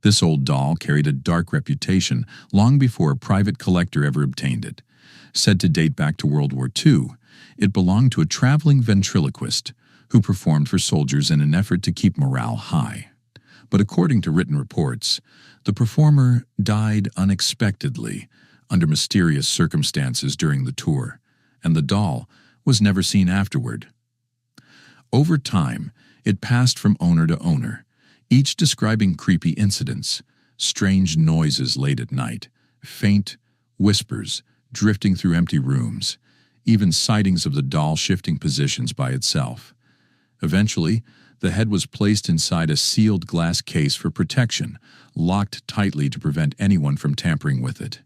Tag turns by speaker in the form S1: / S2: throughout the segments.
S1: This old doll carried a dark reputation long before a private collector ever obtained it. Said to date back to World War II, it belonged to a traveling ventriloquist who performed for soldiers in an effort to keep morale high. But according to written reports, the performer died unexpectedly under mysterious circumstances during the tour, and the doll was never seen afterward. Over time, it passed from owner to owner, each describing creepy incidents, strange noises late at night, faint whispers drifting through empty rooms, even sightings of the doll shifting positions by itself. Eventually, the head was placed inside a sealed glass case for protection, locked tightly to prevent anyone from tampering with it.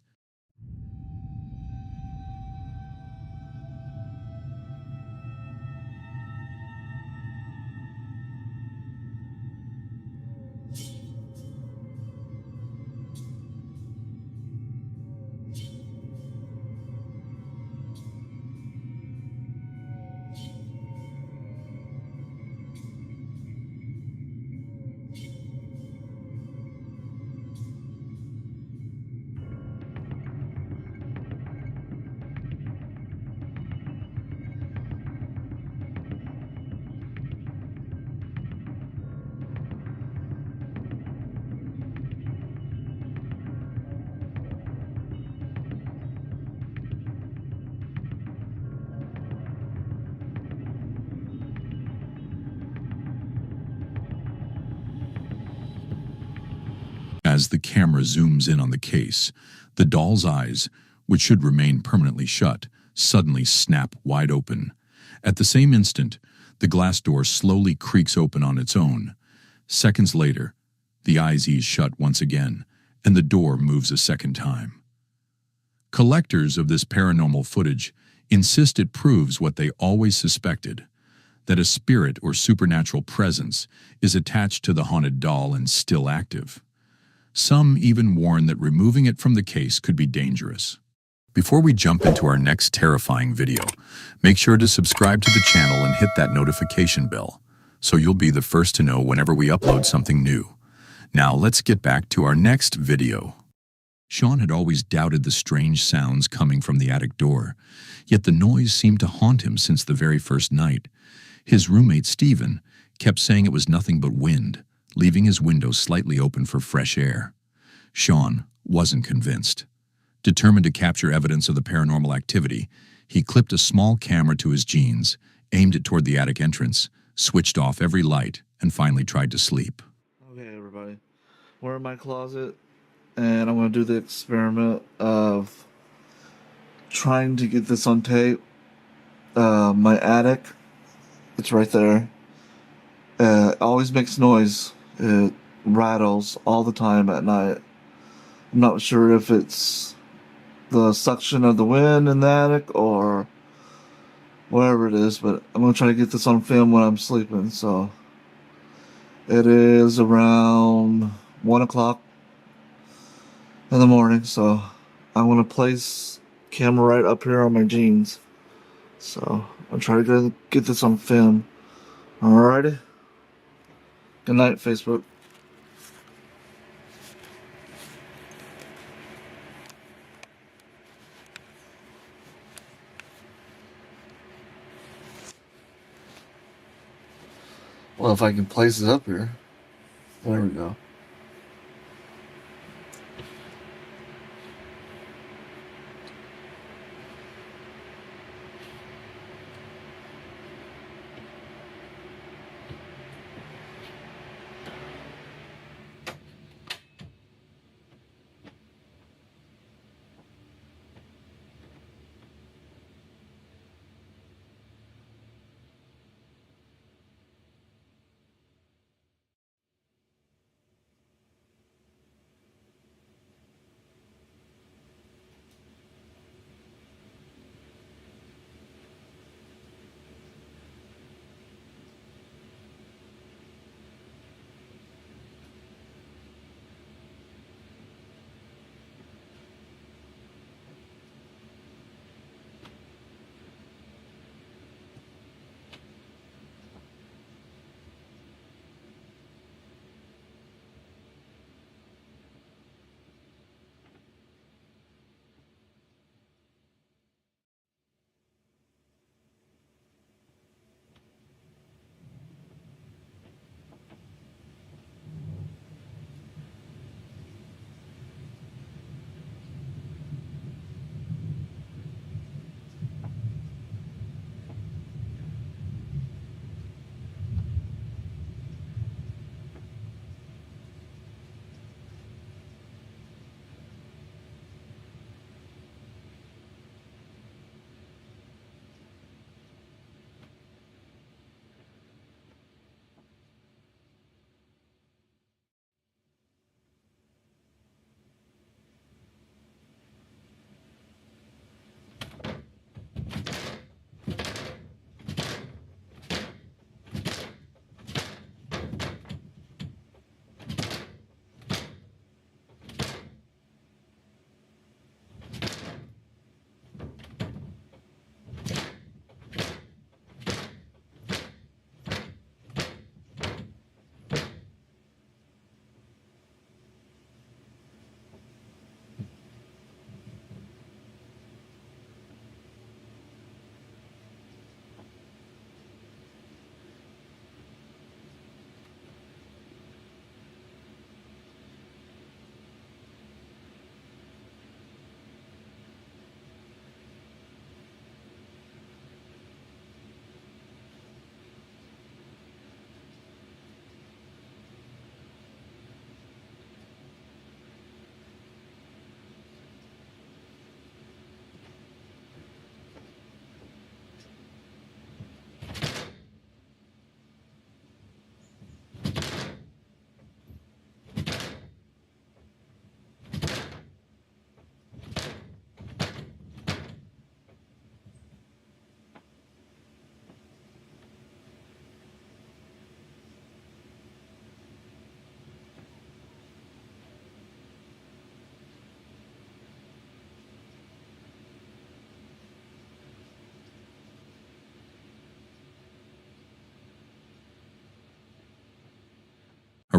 S1: As the camera zooms in on the case, the doll's eyes, which should remain permanently shut, suddenly snap wide open. At the same instant, the glass door slowly creaks open on its own. Seconds later, the eyes ease shut once again, and the door moves a second time. Collectors of this paranormal footage insist it proves what they always suspected, that a spirit or supernatural presence is attached to the haunted doll and still active. Some even warn that removing it from the case could be dangerous. Before we jump into our next terrifying video, make sure to subscribe to the channel and hit that notification bell, so you'll be the first to know whenever we upload something new. Now let's get back to our next video. Sean had always doubted the strange sounds coming from the attic door, yet the noise seemed to haunt him since the very first night. His roommate Stephen kept saying it was nothing but wind, leaving his window slightly open for fresh air. Sean wasn't convinced. Determined to capture evidence of the paranormal activity, he clipped a small camera to his jeans, aimed it toward the attic entrance, switched off every light, and finally tried to sleep.
S2: Okay, everybody. We're in my closet, and I'm going to do the experiment of trying to get this on tape. My attic, it's right there. It always makes noise. It rattles all the time at night. I'm not sure if it's the suction of the wind in the attic or whatever it is, but I'm going to try to get this on film when I'm sleeping. So it is around 1 o'clock in the morning, so I'm going to place camera right up here on my jeans. So I'll try to get this on film. Alrighty. Good night, Facebook. Well, if I can place it up here. There we go.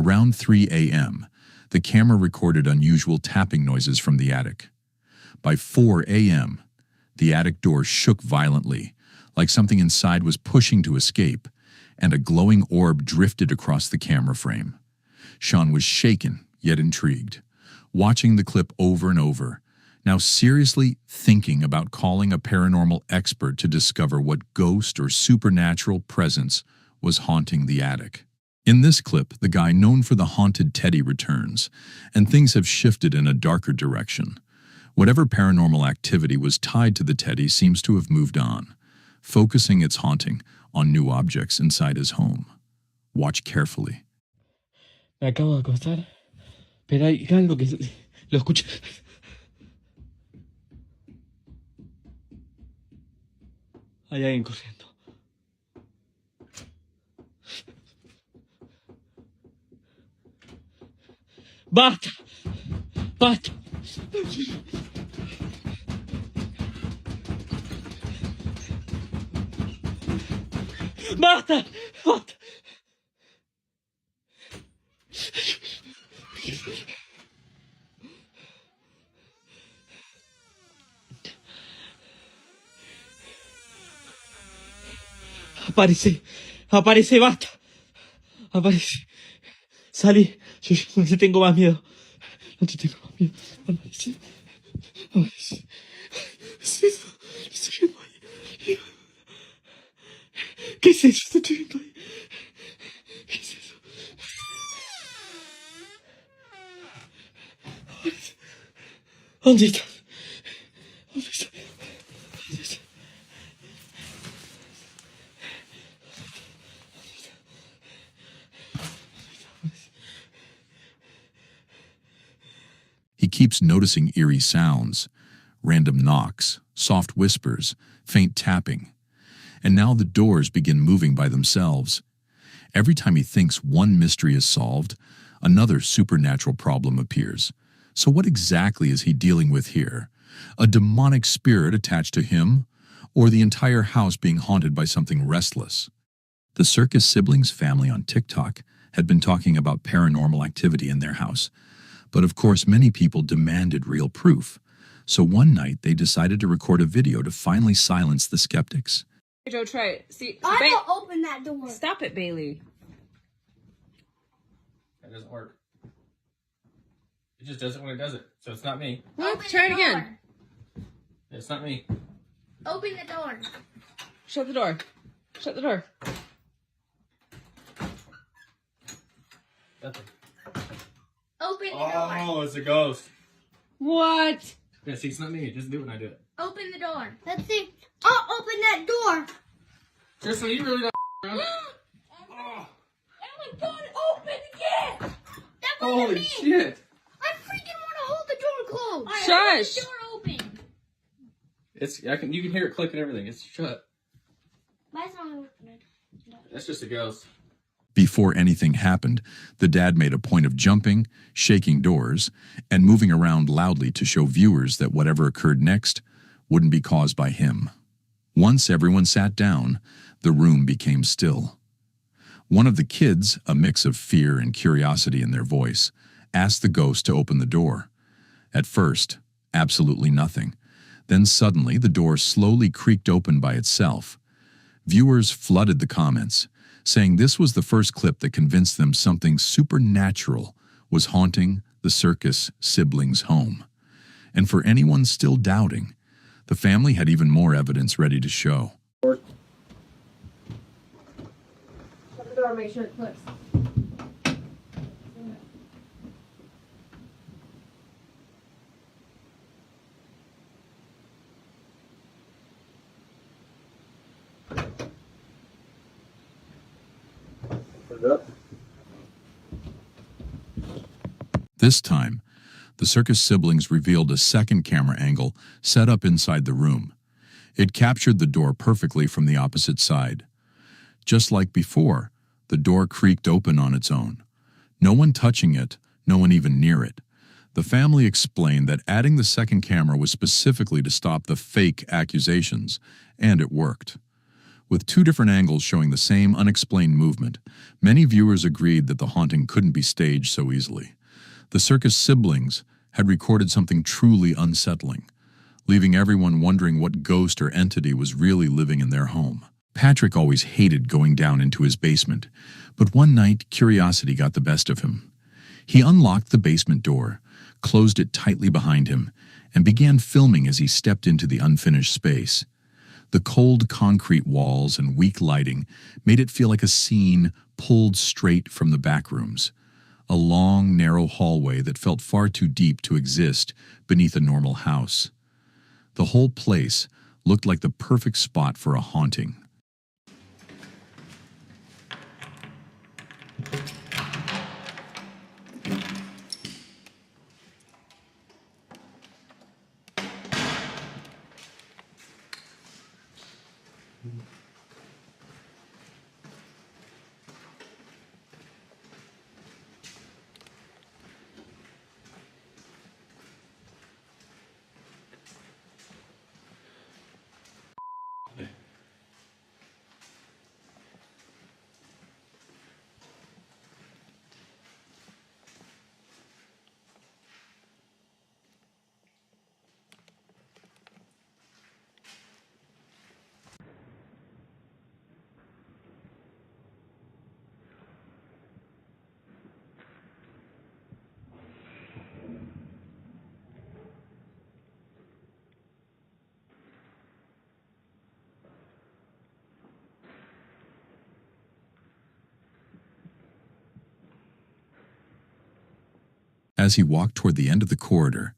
S1: Around 3 a.m., the camera recorded unusual tapping noises from the attic. By 4 a.m., the attic door shook violently, like something inside was pushing to escape, and a glowing orb drifted across the camera frame. Sean was shaken, yet intrigued, watching the clip over and over, now seriously thinking about calling a paranormal expert to discover what ghost or supernatural presence was haunting the attic. In this clip, the guy known for the haunted teddy returns, and things have shifted in a darker direction. Whatever paranormal activity was tied to the teddy seems to have moved on, focusing its haunting on new objects inside his home. Watch carefully.
S3: Me acabo de acostar, pero hay algo que lo escuché. Hay alguien corriendo. ¡Basta! ¡Basta! ¡Basta! ¡Basta! Aparece, aparece, basta. Aparece. Salí. Yo no te tengo más miedo. No te tengo más miedo. Aparece. Aparece. ¿Qué es eso? Lo estoy viendo ahí. ¿Qué es eso? Lo estoy viendo ahí. ¿Qué es eso? Aparece. ¿Dónde estás? ¿Dónde estás? ¿Dónde estás?
S1: He keeps noticing eerie sounds, random knocks, soft whispers, faint tapping. And now the doors begin moving by themselves. Every time he thinks one mystery is solved, another supernatural problem appears. So what exactly is he dealing with here? A demonic spirit attached to him? Or the entire house being haunted by something restless? The Circus Siblings family on TikTok had been talking about paranormal activity in their house. But of course, many people demanded real proof. So one night, they decided to record a video to finally silence the skeptics.
S4: Hey, Joe, try it. See,
S5: I will open that door.
S4: Stop it, Bailey.
S3: That doesn't work. It just does it when it does it. So it's not me.
S4: What?
S5: Open
S4: Try
S5: the
S4: it again.
S5: door.
S3: It's not me.
S5: Open the door.
S4: Shut the door. Shut the door.
S3: Nothing.
S5: Open the door.
S3: Oh, it's a ghost.
S4: What?
S3: Yeah, see, it's not me. Just do it when I do it.
S5: Open the door. Let's see. Oh, open that door.
S3: Tristan, you really not around?
S5: Oh my god, open again. That wasn't
S3: Holy
S5: me.
S3: shit.
S5: I freaking want to hold the door closed. I
S4: Shush.
S5: want the door open.
S3: You can hear it click and everything. It's shut.
S5: Why is it not open?
S3: That's just a ghost.
S1: Before anything happened, the dad made a point of jumping, shaking doors, and moving around loudly to show viewers that whatever occurred next wouldn't be caused by him. Once everyone sat down, the room became still. One of the kids, a mix of fear and curiosity in their voice, asked the ghost to open the door. At first, absolutely nothing. Then suddenly the door slowly creaked open by itself. Viewers flooded the comments, saying this was the first clip that convinced them something supernatural was haunting the Circus Siblings' home. And for anyone still doubting, the family had even more evidence ready to show.
S5: Shut the door, make sure it clicks.
S1: This time, the Circus Siblings revealed a second camera angle set up inside the room. It captured the door perfectly from the opposite side. Just like before, the door creaked open on its own. No one touching it, no one even near it. The family explained that adding the second camera was specifically to stop the fake accusations, and it worked. With two different angles showing the same unexplained movement, many viewers agreed that the haunting couldn't be staged so easily. The circus siblings had recorded something truly unsettling, leaving everyone wondering what ghost or entity was really living in their home. Patrick always hated going down into his basement, but one night curiosity got the best of him. He unlocked the basement door, closed it tightly behind him, and began filming as he stepped into the unfinished space. The cold concrete walls and weak lighting made it feel like a scene pulled straight from the back rooms, a long, narrow hallway that felt far too deep to exist beneath a normal house. The whole place looked like the perfect spot for a haunting. As he walked toward the end of the corridor,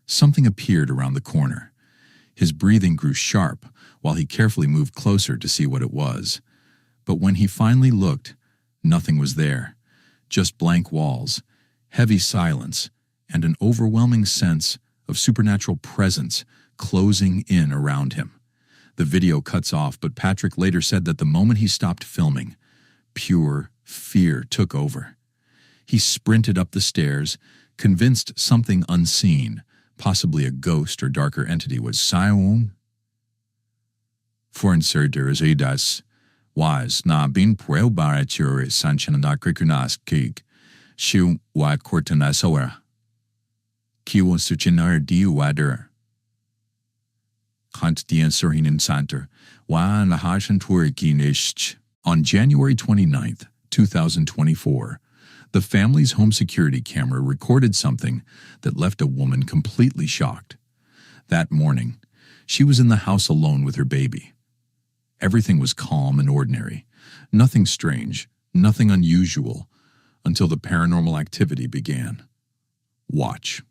S1: something appeared around the corner. His breathing grew sharp while he carefully moved closer to see what it was. But when he finally looked, nothing was there. Just blank walls, heavy silence, and an overwhelming sense of supernatural presence closing in around him. The video cuts off, but Patrick later said that the moment he stopped filming, pure fear took over. He sprinted up the stairs, convinced something unseen, possibly a ghost or darker entity, was saying, "Fornserder is das was na bin preobaratur sanchanadakrikunast kig, shu wa kortanasora. Kiwo suchinar diuader. Kant dien surhinen santer, wa nahashan tuerkinisht." On January 29th, 2024, the family's home security camera recorded something that left a woman completely shocked. That morning, she was in the house alone with her baby. Everything was calm and ordinary, nothing strange, nothing unusual, until the paranormal activity began. Watch.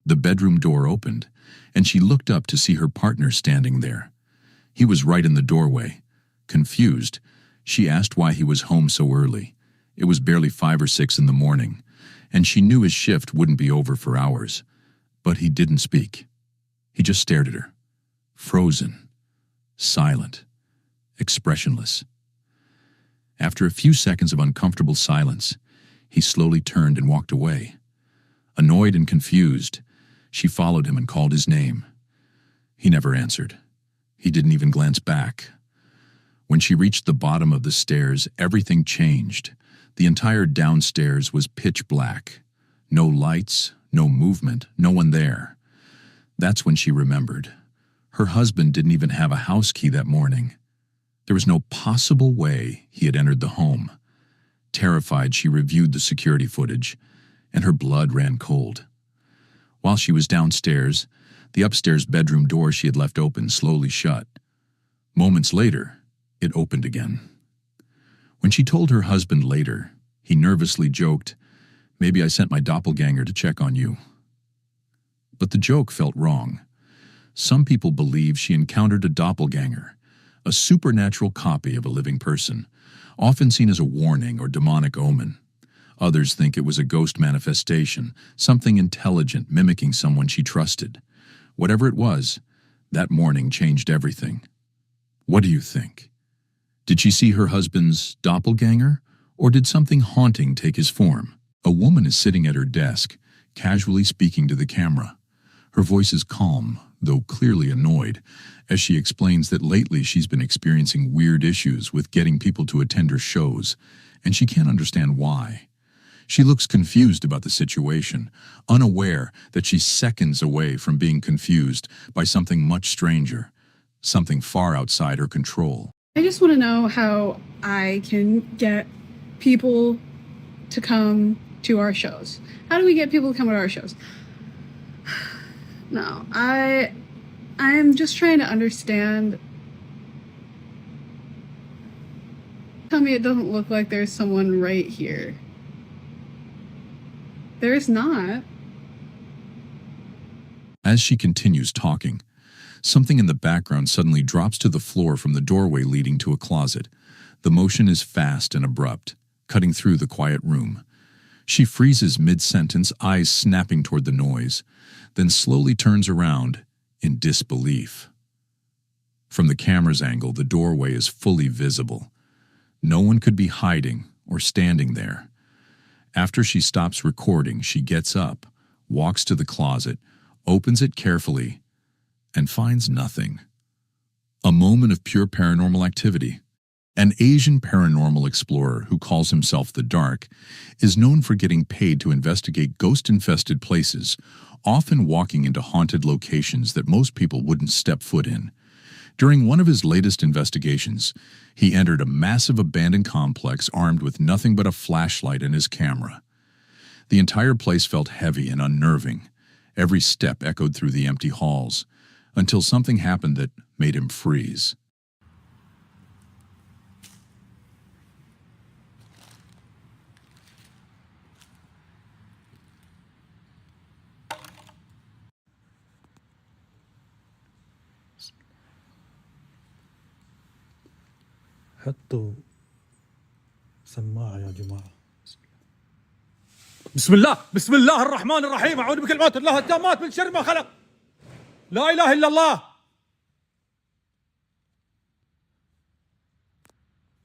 S1: The bedroom door opened, and she looked up to see her partner standing there. He was right in the doorway. Confused, she asked why he was home so early. It was barely 5 or 6 in the morning, and she knew his shift wouldn't be over for hours. But he didn't speak. He just stared at her, frozen, silent, expressionless. After a few seconds of uncomfortable silence, he slowly turned and walked away. Annoyed and confused, she followed him and called his name. He never answered. He didn't even glance back. When she reached the bottom of the stairs, everything changed. The entire downstairs was pitch black. No lights, no movement, no one there. That's when she remembered. Her husband didn't even have a house key that morning. There was no possible way he had entered the home. Terrified, she reviewed the security footage, and her blood ran cold. While she was downstairs, the upstairs bedroom door she had left open slowly shut. Moments later, it opened again. When she told her husband later, he nervously joked, "Maybe I sent my doppelganger to check on you." But the joke felt wrong. Some people believe she encountered a doppelganger, a supernatural copy of a living person, often seen as a warning or demonic omen. Others think it was a ghost manifestation, something intelligent mimicking someone she trusted. Whatever it was, that morning changed everything. What do you think? Did she see her husband's doppelganger, or did something haunting take his form? A woman is sitting at her desk, casually speaking to the camera. Her voice is calm, though clearly annoyed, as she explains that lately she's been experiencing weird issues with getting people to attend her shows, and she can't understand why. She looks confused about the situation, unaware that she's seconds away from being confused by something much stranger, something far outside her control.
S6: I just want to know how I can get people to come to our shows. How do we get people to come to our shows? No, I am just trying to understand. Tell me it doesn't look like there's someone right here. There's not.
S1: As she continues talking, something in the background suddenly drops to the floor from the doorway leading to a closet. The motion is fast and abrupt, cutting through the quiet room. She freezes mid-sentence, eyes snapping toward the noise, then slowly turns around in disbelief. From the camera's angle, the doorway is fully visible. No one could be hiding or standing there. After she stops recording, she gets up, walks to the closet, opens it carefully, and finds nothing. A moment of pure paranormal activity. An Asian paranormal explorer who calls himself The Dark is known for getting paid to investigate ghost-infested places, often walking into haunted locations that most people wouldn't step foot in. During one of his latest investigations, he entered a massive abandoned complex armed with nothing but a flashlight and his camera. The entire place felt heavy and unnerving. Every step echoed through the empty halls, until something happened that made him freeze.
S7: حطوا سماعة يا جماعة. بسم الله الرحمن الرحيم. أعوذ بكلمات الله التامات من شر ما خلق. لا إله إلا الله.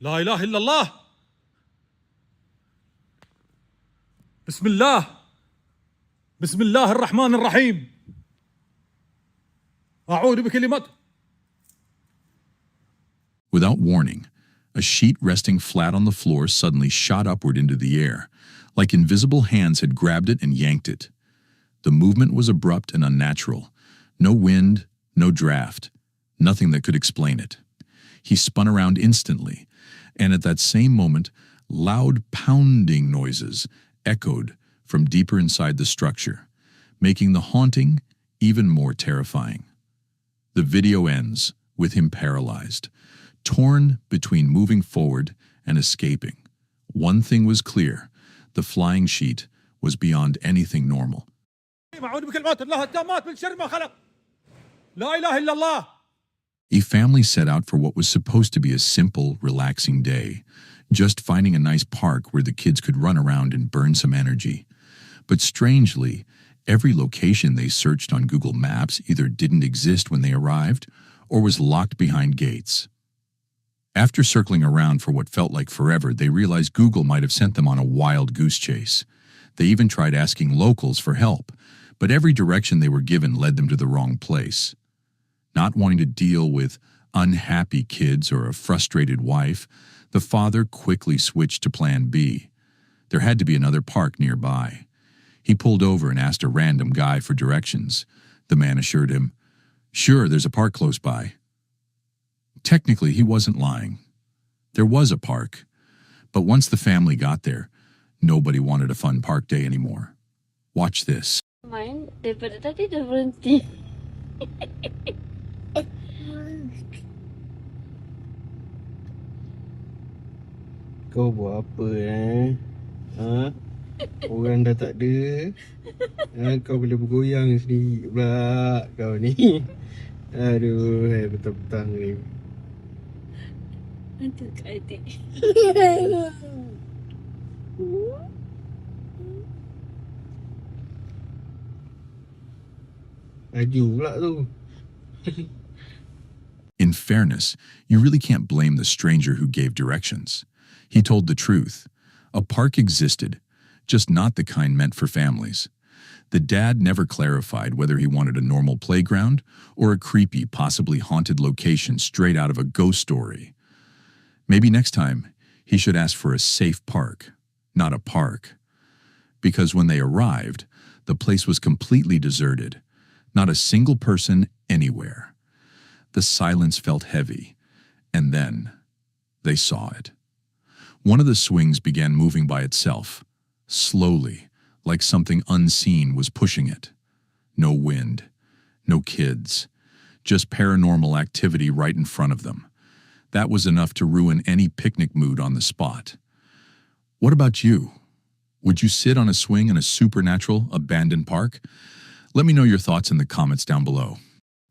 S7: لا إله إلا الله. بسم الله الرحمن الرحيم. أعوذ بكلمات.
S1: Without warning, a sheet resting flat on the floor suddenly shot upward into the air, like invisible hands had grabbed it and yanked it. The movement was abrupt and unnatural. No wind, no draft, nothing that could explain it. He spun around instantly, and at that same moment, loud pounding noises echoed from deeper inside the structure, making the haunting even more terrifying. The video ends with him paralyzed, torn between moving forward and escaping. One thing was clear: the flying sheet was beyond anything normal.
S7: أعوذ بكلمات الله التامات من شر ما خلق لا إله إلا الله.
S1: A family set out for what was supposed to be a simple, relaxing day, just finding a nice park where the kids could run around and burn some energy. But strangely, every location they searched on Google Maps either didn't exist when they arrived or was locked behind gates. After circling around for what felt like forever, they realized Google might have sent them on a wild goose chase. They even tried asking locals for help, but every direction they were given led them to the wrong place. Not wanting to deal with unhappy kids or a frustrated wife, the father quickly switched to Plan B. There had to be another park nearby. He pulled over and asked a random guy for directions. The man assured him, "Sure, there's a park close by." Technically, he wasn't lying. There was a park, but once the family got there, nobody wanted a fun park day anymore. Watch this.
S8: Main daripada tadi dah berhenti.
S9: Kau buat apa Ha? Orang dah tak ada. Kau boleh bergoyang sendiri pula kau ni. Aduh, petang-petang ni.
S8: Nanti kat adik.
S9: Laju pula tu.
S1: In fairness, you really can't blame the stranger who gave directions. He told the truth. A park existed, just not the kind meant for families. The dad never clarified whether he wanted a normal playground or a creepy, possibly haunted location straight out of a ghost story. Maybe next time, he should ask for a safe park, not a park. Because when they arrived, the place was completely deserted. Not a single person anywhere. The silence felt heavy, and then they saw it. One of the swings began moving by itself, slowly, like something unseen was pushing it. No wind, no kids, just paranormal activity right in front of them. That was enough to ruin any picnic mood on the spot. What about you? Would you sit on a swing in a supernatural, abandoned park? Let me know your thoughts in the comments down below.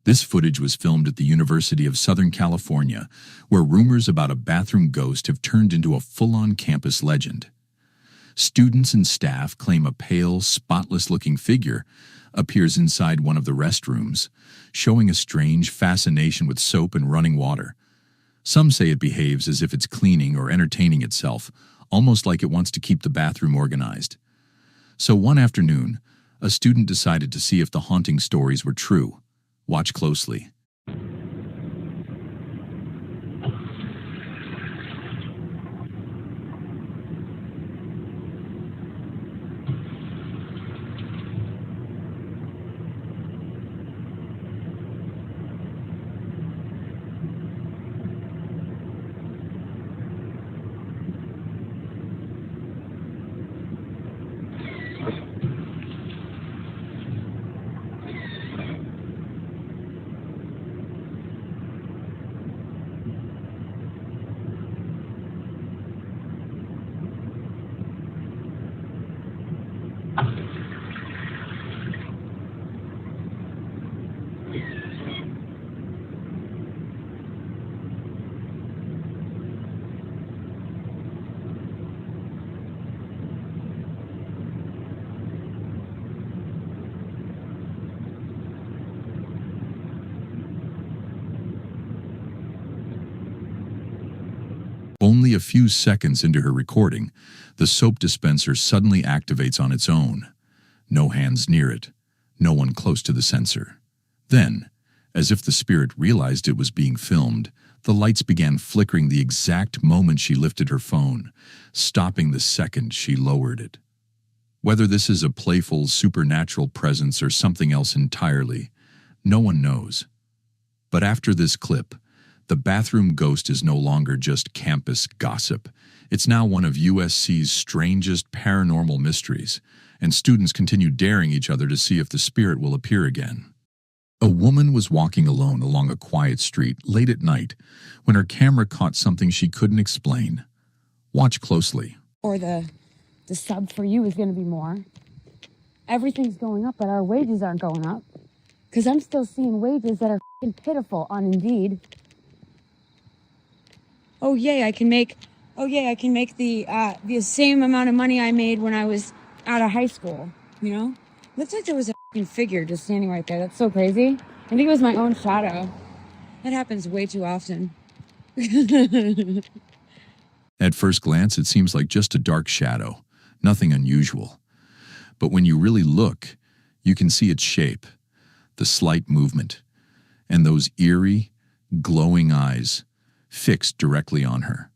S1: This footage was filmed at the University of Southern California, where rumors about a bathroom ghost have turned into a full-on campus legend. Students and staff claim a pale, spotless-looking figure appears inside one of the restrooms, showing a strange fascination with soap and running water. Some say it behaves as if it's cleaning or entertaining itself, almost like it wants to keep the bathroom organized. So one afternoon, a student decided to see if the haunting stories were true. Watch closely. Only a few seconds into her recording, the soap dispenser suddenly activates on its own. No hands near it, no one close to the sensor. Then, as if the spirit realized it was being filmed, the lights began flickering the exact moment she lifted her phone, stopping the second she lowered it. Whether this is a playful, supernatural presence or something else entirely, no one knows. But after this clip, the bathroom ghost is no longer just campus gossip. It's now one of USC's strangest paranormal mysteries, and students continue daring each other to see if the spirit will appear again. A woman was walking alone along a quiet street late at night when her camera caught something she couldn't explain. Watch closely.
S10: Or the sub for you is going to be more. everything's going up, but our wages aren't going up. Because I'm still seeing wages that are f***ing pitiful on Indeed. Oh yay, I can make the same amount of money I made when I was out of high school, you know? Looks like there was a f***ing figure just standing right there. That's so crazy. I think it was my own shadow. That happens way too often.
S1: At first glance, it seems like just a dark shadow, nothing unusual. But when you really look, you can see its shape, the slight movement, and those eerie, glowing eyes fixed directly on her.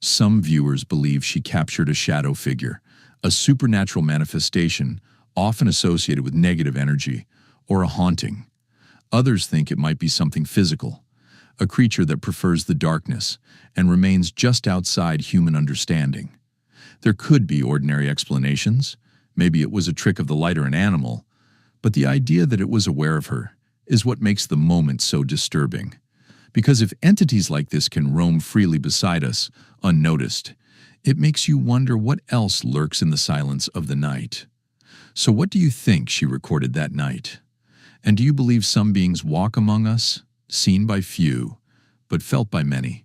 S1: Some viewers believe she captured a shadow figure, a supernatural manifestation often associated with negative energy or a haunting. Others think it might be something physical, a creature that prefers the darkness and remains just outside human understanding. There could be ordinary explanations. Maybe it was a trick of the light or an animal, but the idea that it was aware of her is what makes the moment so disturbing. Because if entities like this can roam freely beside us, unnoticed, it makes you wonder what else lurks in the silence of the night. So what do you think she recorded that night? And do you believe some beings walk among us, seen by few, but felt by many?